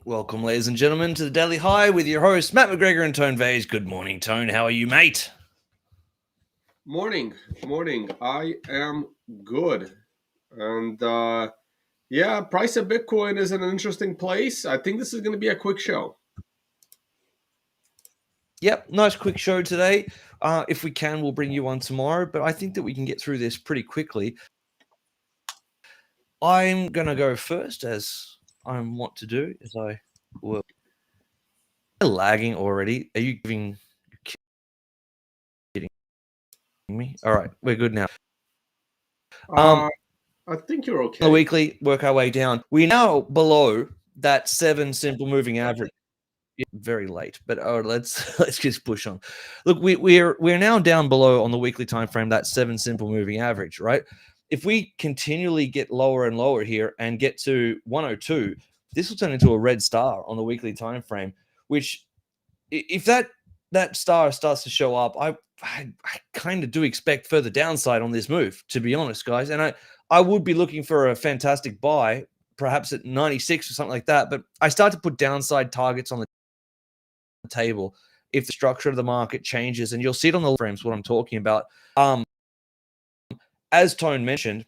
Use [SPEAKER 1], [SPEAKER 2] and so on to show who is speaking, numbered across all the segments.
[SPEAKER 1] Welcome, ladies and gentlemen, to the Daily High with your hosts, Matt McGregor and Tone Vase. Good morning, Tone. How are you, mate?
[SPEAKER 2] Morning. I am good. And price of Bitcoin is in an interesting place. I think this is going to be a quick show.
[SPEAKER 1] Yep, nice quick show today. If we can, we'll bring you one tomorrow, but I think that we can get through this pretty quickly. I'm going to go first, as I want to do, as I will. Lagging already. Are you kidding me? All right, we're good now.
[SPEAKER 2] I think you're okay.
[SPEAKER 1] The weekly, work our way down. We're now below that 7 simple moving average. Very late, but let's just push on. Look, we're now down below on the weekly time frame that 7 simple moving average, right? If we continually get lower and lower here and get to 102, this will turn into a red star on the weekly time frame. Which, if that star starts to show up, I kind of do expect further downside on this move, to be honest, guys. And I would be looking for a fantastic buy, perhaps at 96 or something like that. But I start to put downside targets on the table if the structure of the market changes, and you'll see it on the frames what I'm talking about. As Tone mentioned,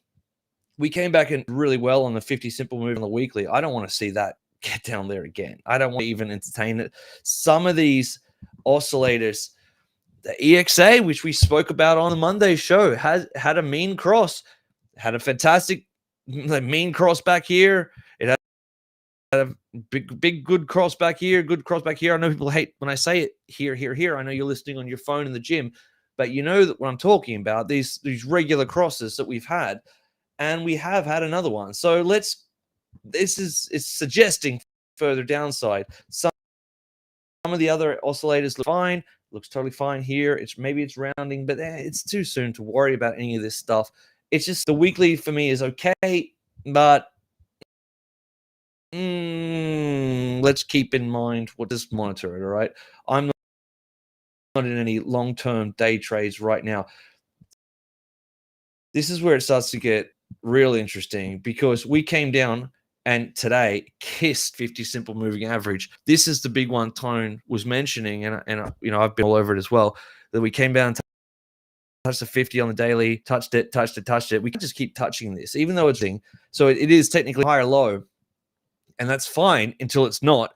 [SPEAKER 1] we came back in really well on the 50 simple move on the weekly. I don't want to see that get down there again. I don't want to even entertain it. Some of these oscillators, the EXA, which we spoke about on the Monday show, had a mean cross, had a fantastic mean cross back here. It had a big good cross back here, good cross back here. I know people hate when I say it here. I know you're listening on your phone in the gym, but you know that what I'm talking about, these regular crosses that we've had, and we have had another one. So this is suggesting further downside. Some of the other oscillators look fine, looks totally fine here. Maybe it's rounding, but it's too soon to worry about any of this stuff. It's just the weekly for me is okay, but let's keep in mind what just monitor it. All right, I'm not in any long-term day trades right now. This is where it starts to get really interesting, because we came down and today kissed 50 simple moving average. This is the big one Tone was mentioning, and I've been all over it as well, that we came down, touched the 50 on the daily, touched it. We can just keep touching this, even though it's so it is technically higher low. And that's fine until it's not.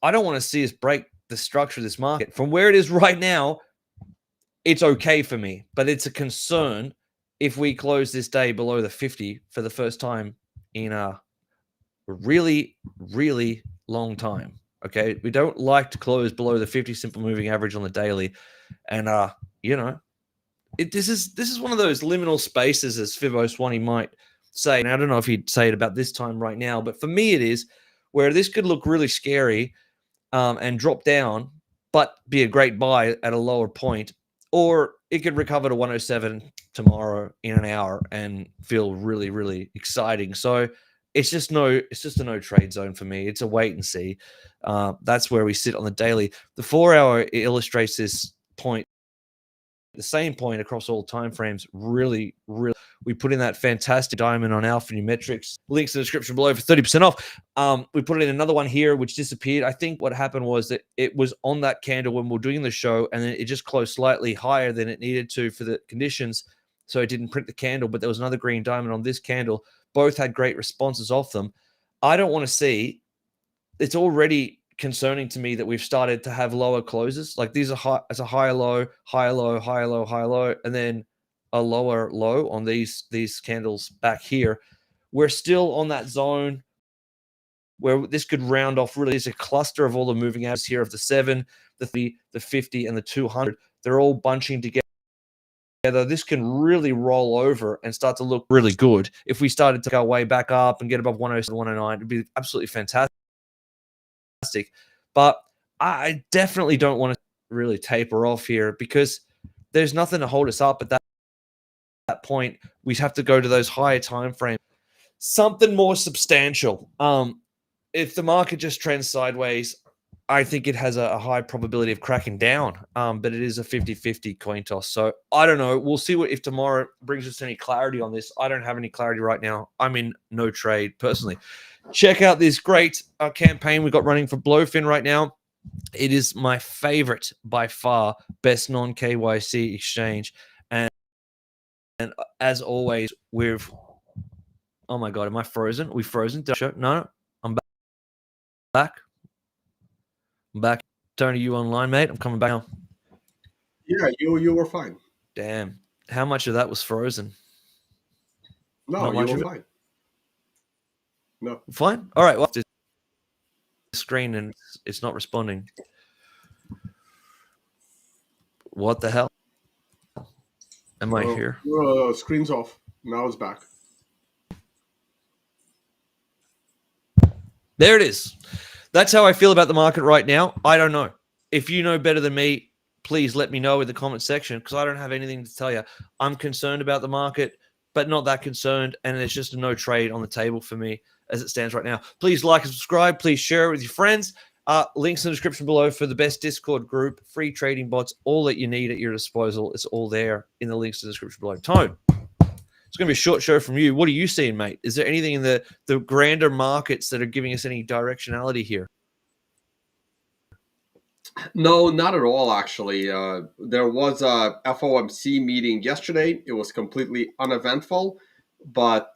[SPEAKER 1] I don't want to see us break the structure of this market. From where it is right now, it's okay for me, but it's a concern if we close this day below the 50 for the first time in a really, really long time. Okay, we don't like to close below the 50 simple moving average on the daily, and this is one of those liminal spaces, as Fibo Swanee might say. And I don't know if he'd say it about this time right now, but for me it is, where this could look really scary and drop down, but be a great buy at a lower point, or it could recover to 107 tomorrow in an hour and feel really, really exciting. So it's just a no trade zone for me. It's a wait and see. That's where we sit on the daily. The 4-hour illustrates this point, the same point across all time frames. Really, we put in that fantastic diamond on alphanumerics. Links in the description below for 30% off. We put in another one here which disappeared. I think what happened was that it was on that candle when we were doing the show, and then it just closed slightly higher than it needed to for the conditions, so it didn't print the candle. But there was another green diamond on this candle. Both had great responses off them. I don't want to see, it's already concerning to me that we've started to have lower closes. Like these are high, as a higher low, higher low, higher low, higher low, and then a lower low on these candles back here. We're still on that zone where this could round off. Really, it's a cluster of all the moving averages here of the 7, the 50, and the 200. They're all bunching together. This can really roll over and start to look really good. If we started to go way back up and get above 107, 109, it'd be absolutely fantastic. But I definitely don't want to really taper off here, because there's nothing to hold us up at that point. We have to go to those higher time frames, something more substantial. If the market just trends sideways, I think it has a high probability of cracking down, but it is a 50-50 coin toss. So I don't know. We'll see if tomorrow brings us any clarity on this. I don't have any clarity right now. I'm in no trade personally. Check out this great campaign we got running for Blowfin right now. It is my favorite by far, best non-KYC exchange. And as always, oh my God, am I frozen? Are we frozen? No, I'm back. I'm back. Tony, you online, mate? I'm coming back now.
[SPEAKER 2] Yeah, you were fine.
[SPEAKER 1] Damn. How much of that was frozen?
[SPEAKER 2] No,
[SPEAKER 1] Not
[SPEAKER 2] you
[SPEAKER 1] much
[SPEAKER 2] were
[SPEAKER 1] of it?
[SPEAKER 2] fine. No.
[SPEAKER 1] Fine. All right. Well, this screen and it's not responding. What the hell? Am I here?
[SPEAKER 2] Screen's off. Now it's back.
[SPEAKER 1] There it is. That's how I feel about the market right now. I don't know. If you know better than me, please let me know in the comment section, because I don't have anything to tell you. I'm concerned about the market, but not that concerned. And there's just a no trade on the table for me as it stands right now. Please like and subscribe. Please share it with your friends. Links in the description below for the best Discord group, free trading bots, all that you need at your disposal. It's all there in the links in the description below. Tone, it's going to be a short show from you. What are you seeing, mate? Is there anything in the grander markets that are giving us any directionality here?
[SPEAKER 2] No, not at all, actually. There was a FOMC meeting yesterday. It was completely uneventful, but,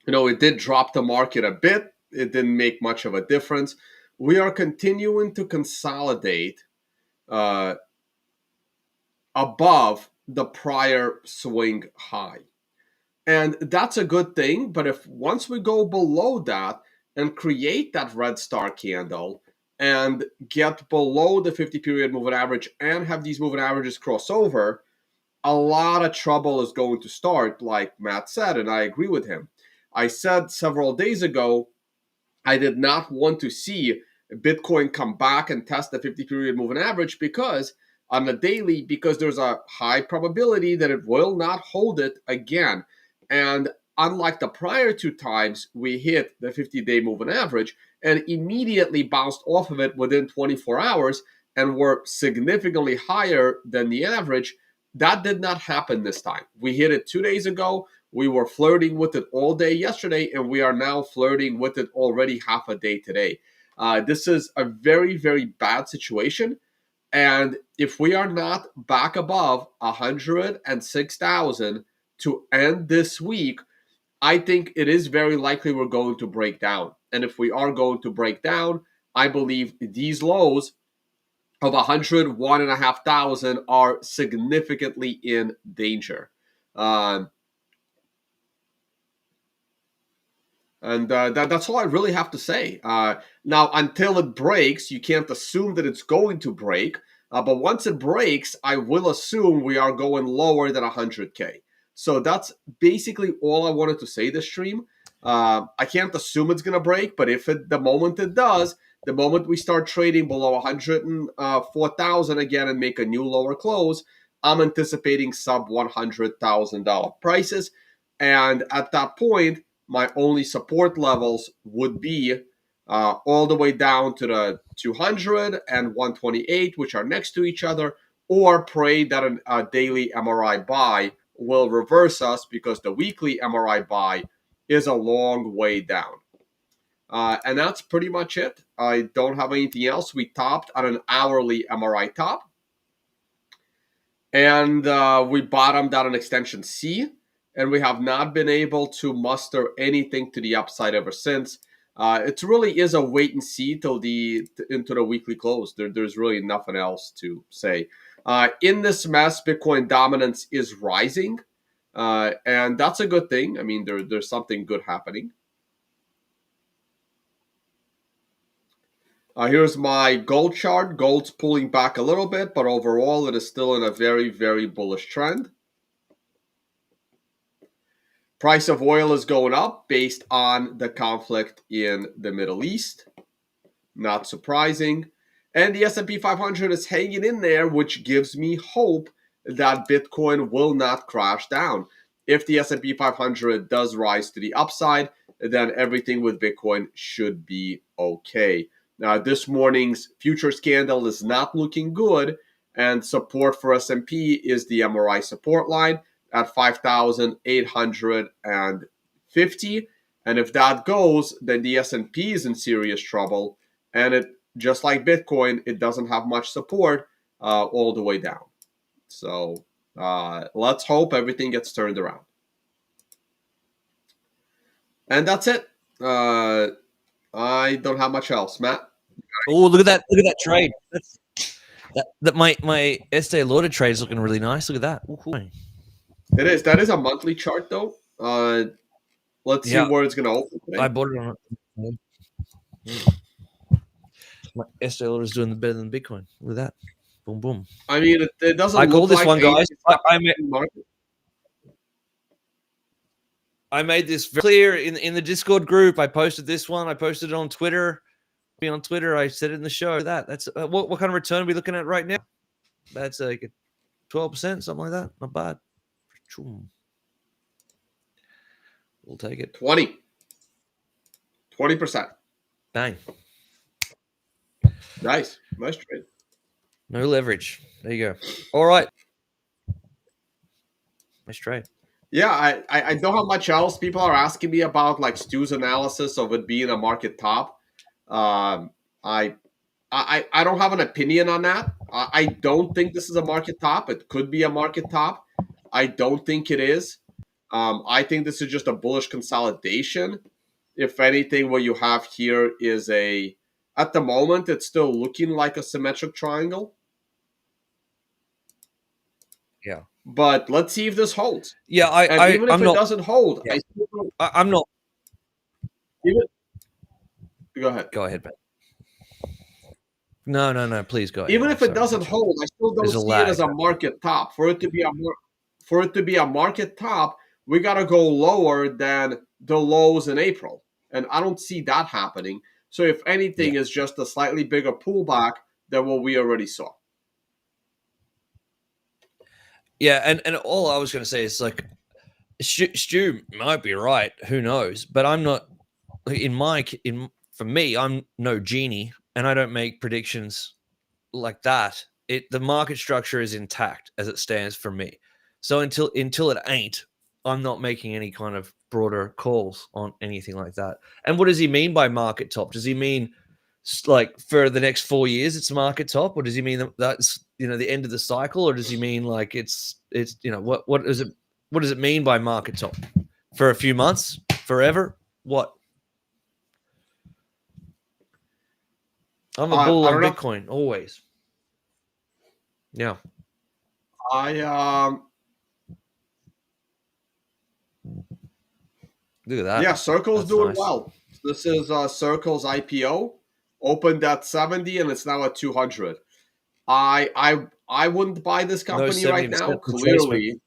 [SPEAKER 2] it did drop the market a bit. It didn't make much of a difference. We are continuing to consolidate above the prior swing high. And that's a good thing. But if once we go below that and create that red star candle and get below the 50-period moving average and have these moving averages cross over, a lot of trouble is going to start, like Matt said, and I agree with him. I said several days ago, I did not want to see Bitcoin come back and test the 50-period moving average because on the daily, because there's a high probability that it will not hold it again. And unlike the prior two times, we hit the 50-day moving average and immediately bounced off of it within 24 hours and were significantly higher than the average. That did not happen this time. We hit it 2 days ago. We were flirting with it all day yesterday, and we are now flirting with it already half a day today. This is a very, very bad situation. And if we are not back above 106,000 to end this week, I think it is very likely we're going to break down. And if we are going to break down, I believe these lows of 101,500 are significantly in danger. That's all I really have to say. Now, until it breaks, you can't assume that it's going to break. But once it breaks, I will assume we are going lower than 100K. So that's basically all I wanted to say this stream. I can't assume it's going to break, but the moment it does, the moment we start trading below 104,000 again and make a new lower close, I'm anticipating sub $100,000 prices. And at that point, my only support levels would be all the way down to the 200 and 128, which are next to each other, or pray that a daily MRI buy will reverse us because the weekly MRI buy is a long way down. And that's pretty much it. I don't have anything else. We topped on an hourly MRI top. And we bottomed out an extension C. And we have not been able to muster anything to the upside ever since. It really is a wait and see till into the weekly close. There's really nothing else to say. In this mess, Bitcoin dominance is rising. And that's a good thing. I mean, there's something good happening. Here's my gold chart. Gold's pulling back a little bit, but overall it is still in a very, very bullish trend. Price of oil is going up based on the conflict in the Middle East. Not surprising. And the S&P 500 is hanging in there, which gives me hope that Bitcoin will not crash down. If the S&P 500 does rise to the upside, then everything with Bitcoin should be okay. This morning's futures candle is not looking good, and support for S&P is the MRI support line at 5,850. And if that goes, then the S&P is in serious trouble. And it, just like Bitcoin, it doesn't have much support all the way down. So let's hope everything gets turned around. And that's it. I don't have much else. Matt?
[SPEAKER 1] Oh, look at that! Look at that trade. That my Estee Lauder trade is looking really nice. Look at that. Ooh.
[SPEAKER 2] It is. That is a monthly chart, though. Let's see where it's going to open today.
[SPEAKER 1] I bought it on it. My Estee Lauder is doing better than Bitcoin. Look at that. Boom, boom.
[SPEAKER 2] I mean, it doesn't.
[SPEAKER 1] I call this
[SPEAKER 2] like
[SPEAKER 1] one, guys. I made this very clear in the Discord group. I posted this one. I posted it on Twitter. On Twitter, I said it in the show. That's what kind of return are we looking at right now? That's like 12%, something like that. Not bad. We'll take it.
[SPEAKER 2] 20%.
[SPEAKER 1] Bang.
[SPEAKER 2] Nice trade.
[SPEAKER 1] No leverage. There you go. All right. Nice trade.
[SPEAKER 2] Yeah, I don't have much else. People are asking me about like Stu's analysis of it being a market top. I don't have an opinion on that. I don't think this is a market top. It could be a market top. I don't think it is. I think this is just a bullish consolidation. If anything, what you have here is at the moment, it's still looking like a symmetric triangle.
[SPEAKER 1] Yeah.
[SPEAKER 2] But let's see if this holds.
[SPEAKER 1] Yeah,
[SPEAKER 2] even if it doesn't hold,
[SPEAKER 1] yeah. I'm not.
[SPEAKER 2] Go ahead.
[SPEAKER 1] Go ahead, Ben. No. Please go ahead.
[SPEAKER 2] Even if it doesn't hold, I still don't see it as a market top. For it to be a market top, we gotta go lower than the lows in April, and I don't see that happening. So if anything, is just a slightly bigger pullback than what we already saw.
[SPEAKER 1] Yeah, and all I was going to say is like, Stu might be right. Who knows? But I'm not. For me, I'm no genie, and I don't make predictions like that. The market structure is intact as it stands for me. So until it ain't, I'm not making any kind of broader calls on anything like that. And what does he mean by market top? Does he mean like for the next 4 years it's market top, or does he mean that's the end of the cycle, or does he mean like it's what does it mean by market top? For a few months, forever? What? I'm a bull on Bitcoin always. Yeah. Look at that.
[SPEAKER 2] Yeah, Circle's doing well. This is Circle's IPO. Opened at 70 and it's now at 200. I wouldn't buy this company right now. Clearly,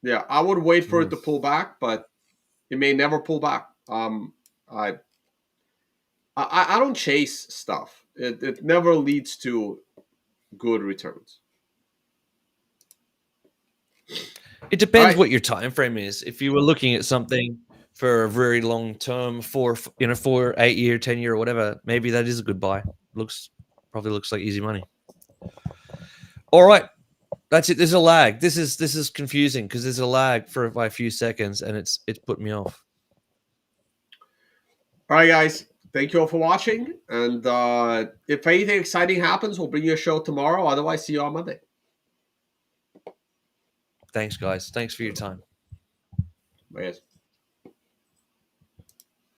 [SPEAKER 2] yeah, I would wait for it to pull back, but it may never pull back. I don't chase stuff. It never leads to good returns.
[SPEAKER 1] It depends what your time frame is. If you were looking at something for a very long term, 4, 8 year, 10 year, or whatever, maybe that is a good buy. Probably looks like easy money. All right, that's it. There's a lag. This is confusing because there's a lag by a few seconds, and it's put me off.
[SPEAKER 2] All right, guys. Thank you all for watching. And if anything exciting happens, we'll bring you a show tomorrow. Otherwise, see you on Monday.
[SPEAKER 1] Thanks, guys. Thanks for your time.
[SPEAKER 2] Bye, guys.